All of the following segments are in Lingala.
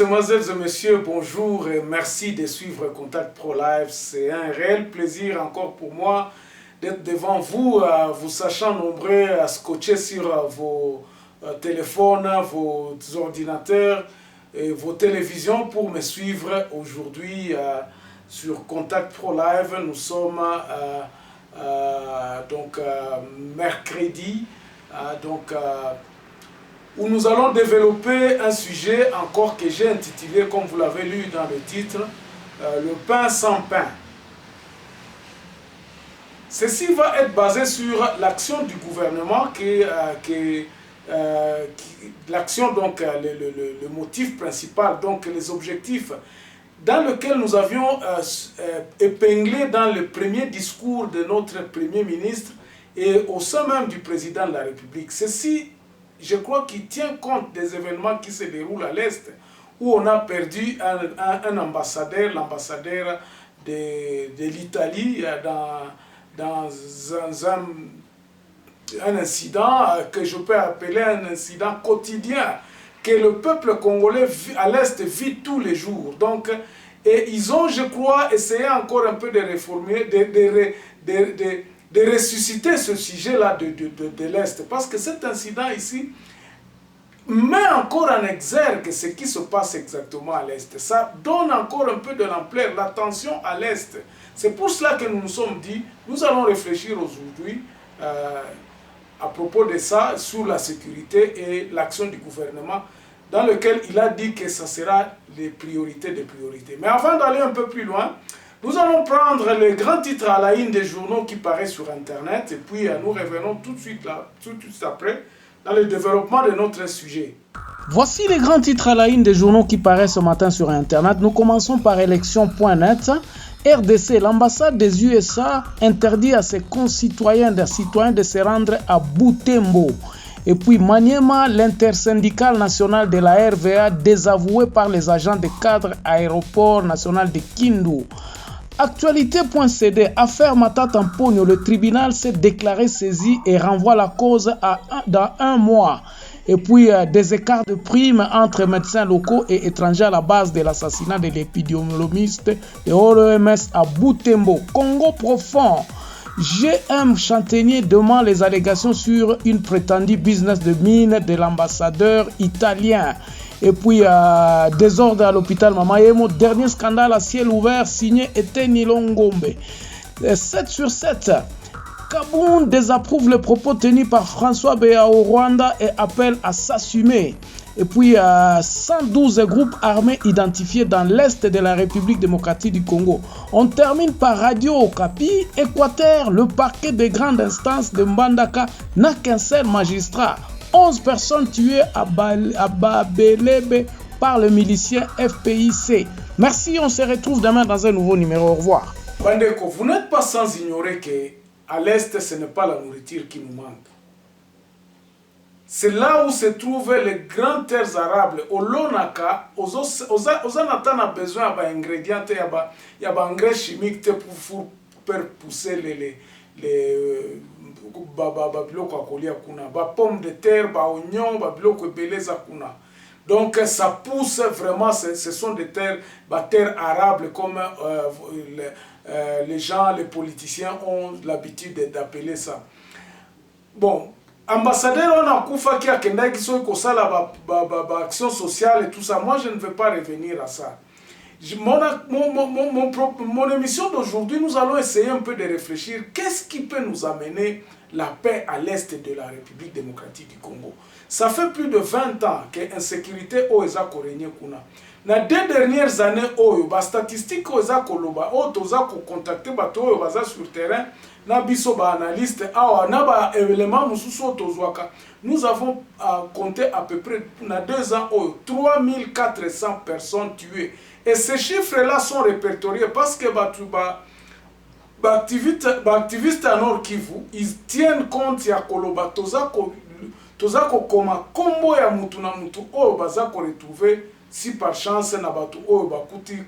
mesdemoiselles et messieurs, bonjour et merci de suivre Contact Pro Live. C'est un réel plaisir encore pour moi d'être devant vous, vous sachant nombreux à scotcher sur vos téléphones, vos ordinateurs et vos télévisions pour me suivre aujourd'hui sur Contact Pro Live. Nous sommes mercredi, où nous allons développer un sujet encore que j'ai intitulé, comme vous l'avez lu dans le titre, le pain sans pain. Ceci va être basé sur l'action du gouvernement, l'action, donc le motif principal, donc les objectifs dans lequel nous avions épinglé dans le premier discours de notre Premier ministre et au sein même du président de la République. Ceci, je crois qu'il tient compte des événements qui se déroulent à l'Est, où on a perdu un ambassadeur, l'ambassadeur de l'Italie, dans un incident que je peux appeler un incident quotidien, que le peuple congolais à l'Est vit tous les jours. Donc, et ils ont, je crois, essayé encore un peu de réformer, de ressusciter ce sujet-là de l'Est. Parce que cet incident ici met encore en exergue ce qui se passe exactement à l'Est. Ça donne encore un peu de l'ampleur, l'attention à l'Est. C'est pour cela que nous nous sommes dit, nous allons réfléchir aujourd'hui à propos de ça, sur la sécurité et l'action du gouvernement, dans lequel il a dit que ça sera les priorités des priorités. Mais avant d'aller un peu plus loin, nous allons prendre les grands titres à la une des journaux qui paraissent sur Internet et puis nous revenons tout de suite après dans le développement de notre sujet. Voici les grands titres à la une des journaux qui paraissent ce matin sur Internet. Nous commençons par élection.net. RDC, l'ambassade des USA interdit à ses concitoyens des citoyens de se rendre à Butembo. Et puis Maniema, l'intersyndicale nationale de la RVA désavouée par les agents de cadre aéroport national de Kindu. Actualité.cd, affaire Matata Mponyo, le tribunal s'est déclaré saisi et renvoie la cause dans un mois. Et puis des écarts de primes entre médecins locaux et étrangers à la base de l'assassinat de l'épidémiologiste de l'OMS à Butembo. Congo profond. GM Chantenier demande les allégations sur une prétendue business de mine de l'ambassadeur italien. Et puis, désordre à l'hôpital Mamayemo, dernier scandale à ciel ouvert signé Eteni Longombe. 7 sur 7. Kaboun désapprouve les propos tenus par François Béa au Rwanda et appelle à s'assumer. Et puis, 112 groupes armés identifiés dans l'Est de la République démocratique du Congo. On termine par Radio Okapi, Équateur, le parquet des grandes instances de Mbandaka n'a qu'un seul magistrat. 11 personnes tuées à Babelebe par le milicien FPIC. Merci, on se retrouve demain dans un nouveau numéro. Au revoir. Bandeko, vous n'êtes pas sans ignorer qu'à l'Est, ce n'est pas la nourriture qui nous manque. C'est là où se trouvent les grandes terres arables. Au Lonaka, aux Anatan a besoin d'ingrédients, il y a des engrais chimiques pour faire pousser les pommes de terre, les oignons, les donc ça pousse vraiment, ce sont des terres arables comme les gens, les politiciens ont l'habitude d'appeler ça. Bon, ambassadeur, on a koufa qui a kendaki so ko sala action sociale et tout ça. Moi, je ne veux pas revenir à ça. Mon émission d'aujourd'hui, nous allons essayer un peu de réfléchir. Qu'est-ce qui peut nous amener la paix à l'Est de la République démocratique du Congo? Ça fait plus de 20 ans que l'insécurité oeza korényé kuna. Dans 2 dernières années, les statistiques oeza koloba, toza ko contacter bato oyo baza sur terrain, na biso ba analyste, na ba élément mususu tozwaka. Nous avons compté à peu près dans 2 ans 3400 personnes tuées. Et ces chiffres-là sont répertoriés parce que activistes à Nord Kivu, ils tiennent compte ya koloba toza ko koma kombo ya mutu na mutu oyo baza ko retrouver si par chance na batu oyo bakuti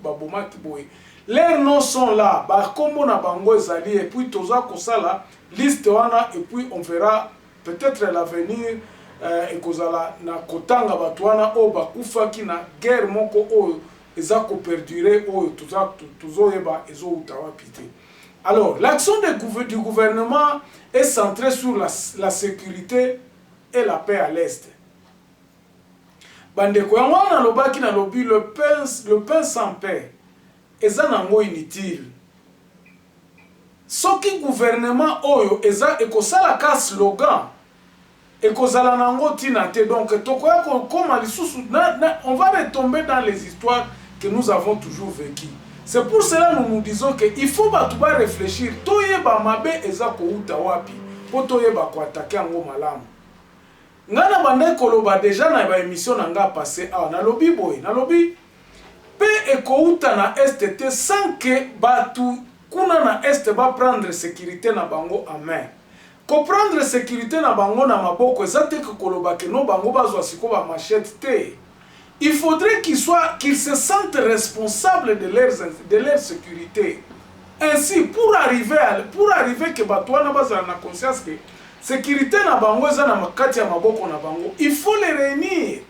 babomaki boye. Leurs noms sont là, kombo na bango ezali, et puis toza ko sala liste wana, et puis on verra peut-être l'avenir ekozala na kotanga bato wana oyo bakufaki na guerre moko oyo eza koperdure oyo tozoyeba ezouta wapi te. Alors, l'action du gouvernement est centrée sur la sécurité et la paix à l'Est. Bandeko yango wana lobaki na lobi le pain sans paix eza nango inutile. Soki gouvernement oyo eza ekosala ka slogan ekozala nango tina te, donc tokoya koma lisusu on va retomber dans les histoires que nous avons toujours vécues. C'est pour cela nous nous disons que il faut batu ba réfléchir toyeba mabe eza kouta wapi po toyeba ko attaquer yango malamu. Ngana bande koloba déjà na ba émission na nga passé na lobby boy na lobby pe ekouta na STT sans que batu kuna na est ba prendre sécurité na bango en main. Ko prendre sécurité na bango na maboko ezate ke koloba ke no bango bazwa siko ba machette te. Il faudrait qu'ils se sentent responsables de leur sécurité. Ainsi, pour arriver que batouana bazala na conscience que sécurité na bango eza na makati ya maboko na bango, il faut les réunir.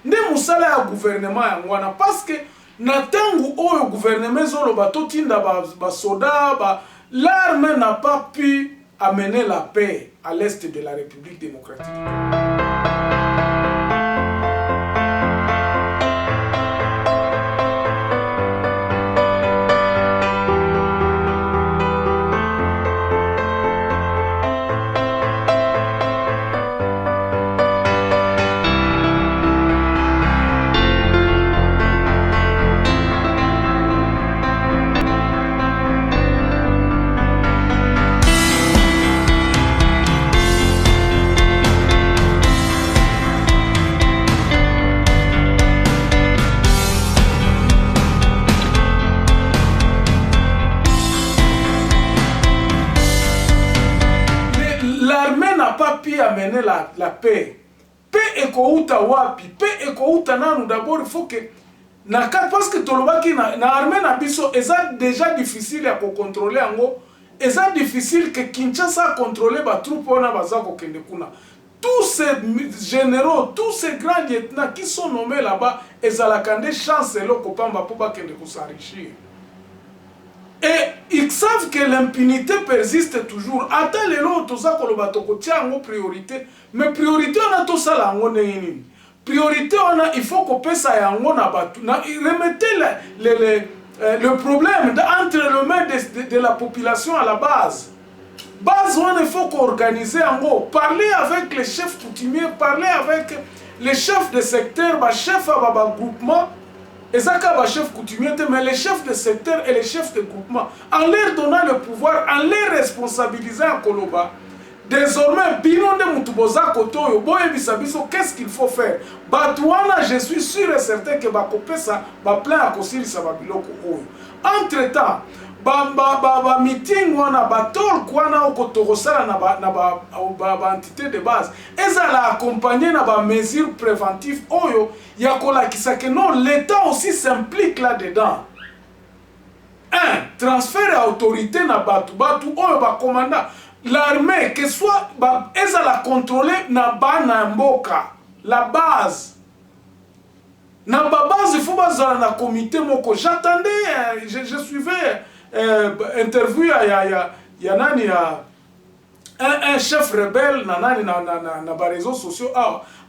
Nde musala ya gouvernement ya ngwana parce que na tangu oyo gouvernement zolo batotinda ba soda l'armée n'a pas pu amener la paix à l'est de la République démocratique. Amener la paix. Paix ekouta wapi? Paix ekouta nanu d'abord il faut que parce que tolobaki na armée na biso eza déjà difficile à contrôler ango, eza difficile que Kinshasa contrôler ba troupe ona baza ko kende kuna. Tous ces généraux, tous ces grands lieutenants qui sont nommés là-bas, ezalaka nde chance eloko pamba po ba kende ko s'enrichir. Et ils savent que l'impunité persiste toujours. Attends les lots, tout ça, qu'on priorité. Mais priorité, on a tout ça là, on est priorité, il faut qu'on passe ça à on a battu. Remettez le problème entre les mains de la population à la base. Base, il faut qu'on organise en gros. Parler avec les chefs coutumiers, parler avec les chefs de secteur, les chefs de groupement. Et ça, chef coutumier, mais les chefs de secteur et les chefs de groupement, en leur donnant le pouvoir, en les responsabilisant en Koloba, désormais, qu'est-ce qu'il faut faire? Batouana, je suis sûr et certain que ça va plein à Kosiri Sababiloko. Entre-temps, meeting wana batol kwana okotokosala na entité de base ezala accompagné na ba mesures préventives oyo ya kolakisa que non l'état aussi s'implique là dedans. Transfert à autorité na batu oyo ba commandant l'armée que soit ezala contrôler na bana mboka la base. Na base il faut bazala na comité moko. J'attendais je suivais interview un chef rebelle na ba réseaux sociaux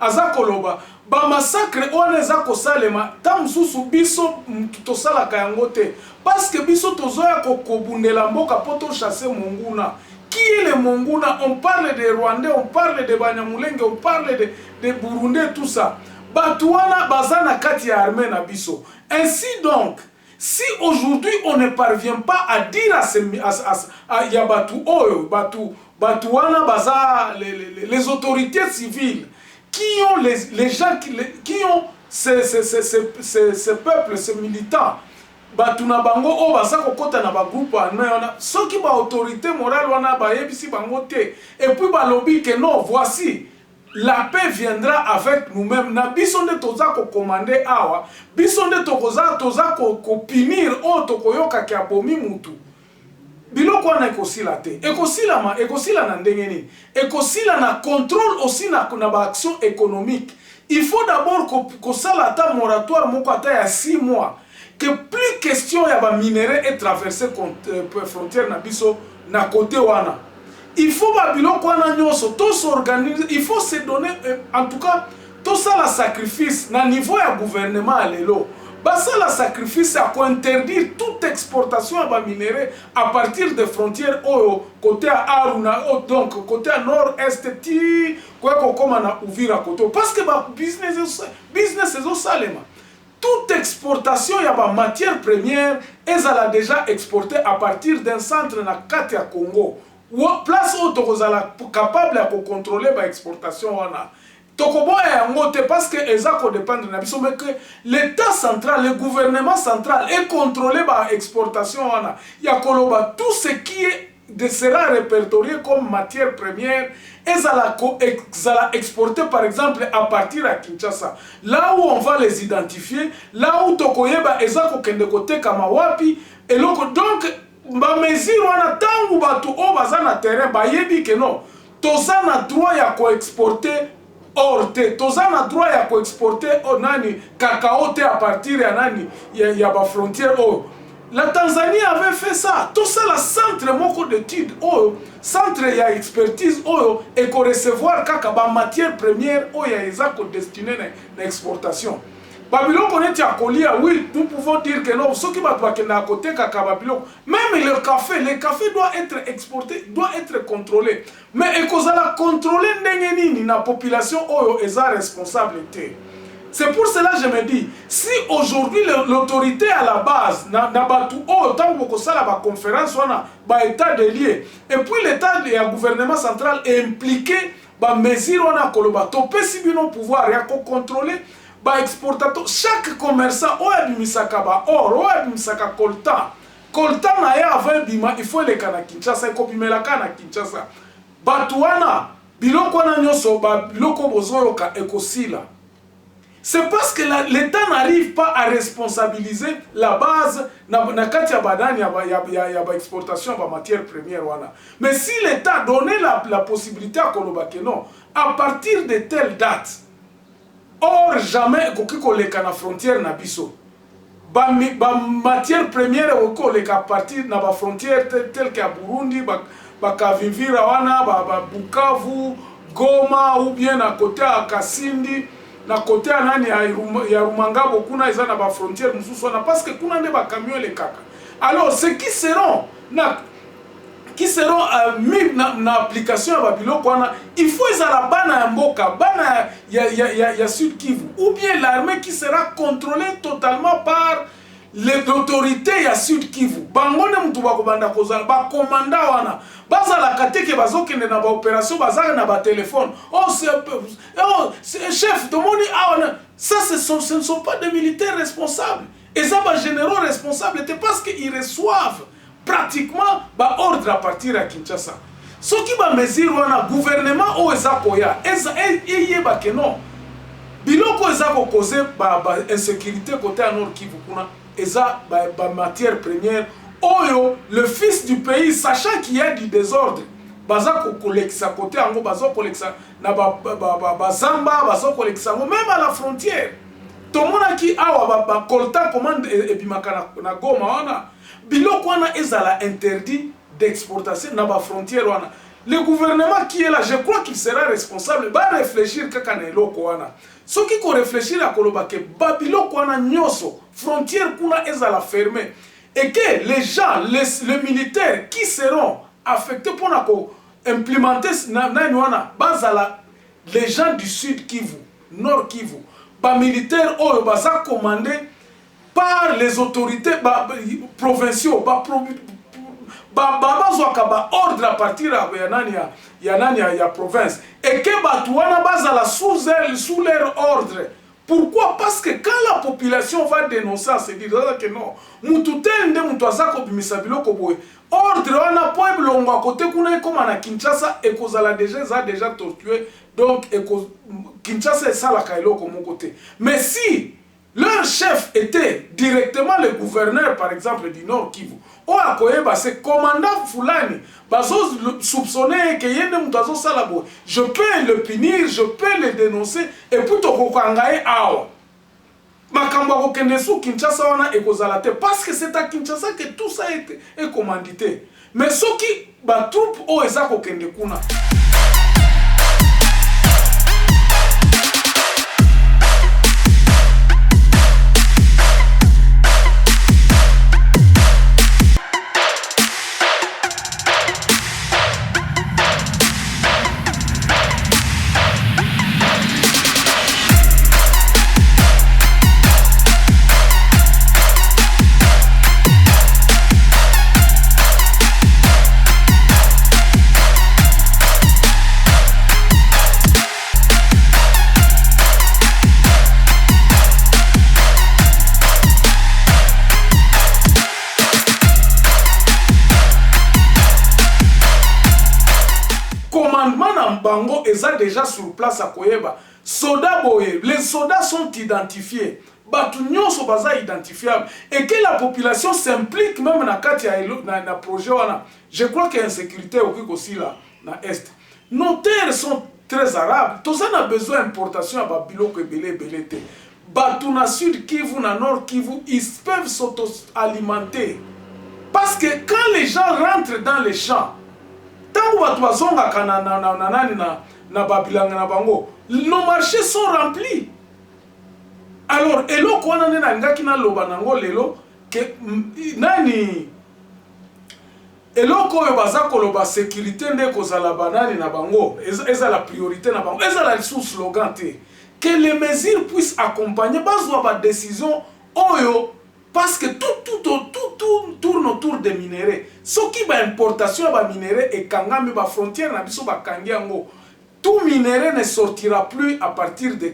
azakoloba ba massacre on ezako salema tam susu biso tosala kayango te parce que biso tozoya kokobundela mboka poto chasser monguna. Qui est le monguna? On parle des Rwandais, on parle de Banyamulenge, on parle de Burundais, tout ça. Batouana bazana kati ya armée na biso. Ainsi donc, si aujourd'hui on ne parvient pas à dire à Yabatou Oyo, Batouana Baza, les autorités civiles, qui ont les gens qui ont ces peuples, ces militants, Batuna Bango, O Baza Kokota na ba groupe armé, ceux qui ba autorité morale, wana ba yebisi bango te, et puis ba lobby que non, voici. La paix viendra avec nous-mêmes. Na bisonde toza ko commander awa, bisonde toza ko punir o tokoyoka ki abomi mutu. biloko wana ekosila te ekosila na ndenge nini ekosila na contrôle aussi na ba action économique. Il faut d'abord kosala ata moratoire moko ata ya 6 mois que plus question ya ba minerai et traverser frontière na biso na côté wana. Il faut ba biloko wana nyonso to s'organiser, il faut se donner en tout cas tout ça la sacrifice na niveau ya gouvernement lelo. Bah ça la sacrifice à interdire toute exportation à minerai à partir des frontières côté à Aruna donc côté à nord-est ti quoi comme na Uvira côté parce que bah business est au salema. Toute exportation y a ba matière première elles a déjà exporté à partir d'un centre na kati ya Congo ou place où tozala capable à contrôler ba exportation wana. Parce que l'État central, le gouvernement central est contrôlé par l'exportation. Il y a tout ce qui sera répertorié comme matière première et ça exporter par exemple à partir de Kinshasa. Là où on va les identifier, là où Tokoyeba est côté Kamawapi et donc ba mesure wana tangu batu o bazana terrain ba yebi que non tozana droit ya ko exporter or te tozana droit ya ko exporter nani cacao te à partir ya nani ya ba frontière o. La Tanzanie avait fait ça. Tout ça la centre moko d'études o centre ya expertise o et ko recevoir kaka ba matière première o ya ezako destiné na exportation. Babylone connaît à Kolia, oui, nous pouvons dire que non, ceux qui battent à côté kaka Babylone, même le café doit être exporté, doit être contrôlé. Mais et cause la contrôler n'engeni na population oyo eza responsabilité. C'est pour cela que je me dis, si aujourd'hui l'autorité à la base na batu oyo tant que ça la conférence wana ba état de lié et puis l'état et le gouvernement central est impliqué ba mesure wana koloba to pesi bino pouvoir ya ko contrôler. Ba exportateur chaque commerçant o abimisaka ba or o abimisaka coltan na ya avant bima il faut les kana Kinshasa ko bimela kana Kinshasa batuana biloko wana nyoso ba biloko bozoloka ekosila. C'est parce que l'État n'arrive pas à responsabiliser la base na kati ya badani ya ba exportation ba matière première wana. Mais si l'État donnait la possibilité à koloba que non à partir de telle date. Or, jamais il y a une frontière na biso. Ba matière première est à partir de la frontière telle que Burundi, Kavimvira wana, Bukavu, Goma ou bien à côté à Kasindi, na côté à nani ya Rumanga kuna ils ont na frontière mususu wana parce que kuna ne ba camion les kaka. Alors ceux qui seront mis dans l'application à Babylone, il faut qu'ils aient bana mboka, bana ya Sud Kivu, ou bien l'armée qui sera contrôlée totalement par l'autorité ya Sud Kivu. Bangone mtu bakobanda kozala ba commanda wana. Baza la kateke bazokende na ba opération bazaka na ba téléphone. Oh c'est chef de moni ça ce ne sont pas des militaires responsables. Et ça ba généraux responsables parce qu'ils reçoivent pratiquement ba ordre à partir à Kinshasa. Ce qui va mesure wana gouvernement o ezakoya yeba que non biloko ezako cause ba insécurité côté à nord Kivu kuna eza ba matière première oyo le fils du pays sachant qu'il y a du désordre bazako kolekisa côté ango bazako kolekisa na ba zamba bazako kolekisa même à la frontière tomona ki awa ba kolta commande et bimaka na Goma wana biloko wana ezala interdit d'exportation na ba frontière wana. Le gouvernement qui est là, je crois qu'il sera responsable va réfléchir kaka na eloko wana. Ce qui ko réfléchir à koloba ke ba biloko wana nyoso frontière kuna ezala fermée et que les gens les militaires qui seront affectés pour na ko implémenter na wana bazala les gens du sud Kivu, nord Kivu, ba militaires oyo baza commandé par les autorités provinciaux, ordre à partir de la province. Et que Batouana bazala sous leur ordre. Pourquoi? Parce que quand la population va dénoncer, c'est dire que non, mututende mutwazako bimisabilo koboe. Ordre wana peuple longo côté kuna comme na Kinshasa et kozala déjà tortué donc Kinshasa est ça la kailo comme côté. Mais si Leur chef était directement le gouverneur, par exemple, du Nord Kivu. O akoyeba, c'est commandant Fulani. Bazo soupçonné que yende mutazo salabo. Je peux le punir, je peux le dénoncer. Et puis tokokangaye awa. Makambo kokende sou Kinshasa wana ekozalate. Parce que c'est à Kinshasa que tout ça est commandité. Mais ceux qui ba troupe o eza kokende kuna. Bango est déjà sur place à Koyeba. Soda boye, les soldats sont identifiés. Batunyo so baza identifiable. Et que la population s'implique même dans le projet. Je crois qu'il y a une sécurité aussi là, dans l'Est. Nos terres sont très arabes. Tout ça a besoin d'importation à Babylone que belé. Batuna Sud Kivu, na Nord Kivu, ils peuvent s'auto-alimenter. Parce que quand les gens rentrent dans les champs, nos marchés sont remplis. Alors, elo kwana nena ngaki na loba nango lelo ke nani eloko oyo baza koloba sécurité nde kozala banani na bango eza la priorité na bango eza la sous slogan te que les mesures puissent accompagner bazwa ba décision oyo. Parce que tout tourne autour des minéraux. Ce qui va importation de minéraux et kangami ba frontière na biso ba kangiango. Tout minerai ne sortira plus à partir de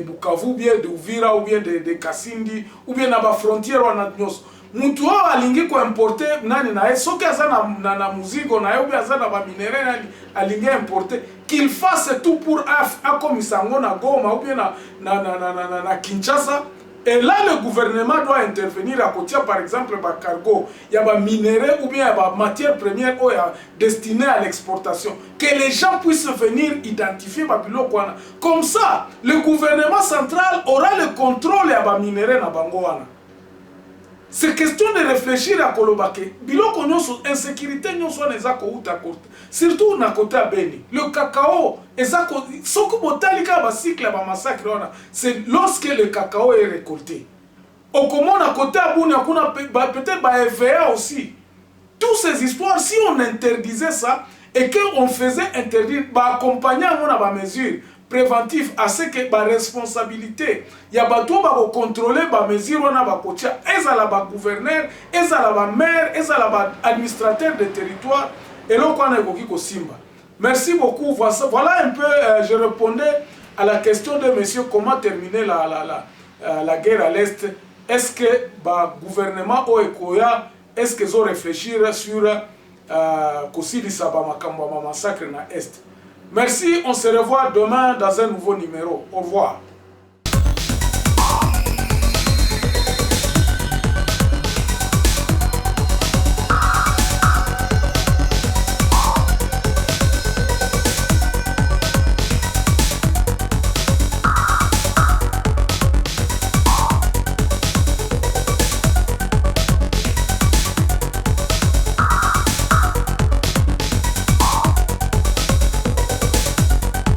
Bukavu ou bien de Uvira ou bien de Kasindi ou bien na ba frontière wana nyos. Mutu wa alingi ko importer nani na soki aza na muzigo na yo bien aza na ba minerai nani alingi importer qu'il fasse tout pour akomisango na Goma ou bien na Kinshasa. Et là, le gouvernement doit intervenir à côté, par exemple, par cargo. Il y a des minéraux ou bien des matières premières destinées à l'exportation. Que les gens puissent venir identifier Babylone. Comme ça, le gouvernement central aura le contrôle des minéraux dans Bangoana. C'est question de réfléchir à Kolobake. Biloko nyonso insécurité nyonso nezako uta côté. Surtout na côté à Beni. Le cacao ezako soko botalika ba cycle ba massacre ona. C'est lorsque le cacao est récolté. Au comment à côté à Buni akuna peut-être ba EVA aussi. Toutes ces histoires si on interdisait ça et que on faisait interdire ba accompagner à ba mesure préventif à ce que la responsabilité il y a bateau ba contrôler ba mesure on ba kotia eza la ba gouverneur eza la ba maire eza la ba administrateur de territoire et là on est koki ko simba. Merci beaucoup. Voilà un peu je répondais à la question de monsieur comment terminer la guerre à l'est. Est-ce que ba gouvernement o ekoya est-ce qu'ils ont réfléchi sur kosili saba makambo ma massacre na est. Merci, on se revoit demain dans un nouveau numéro. Au revoir.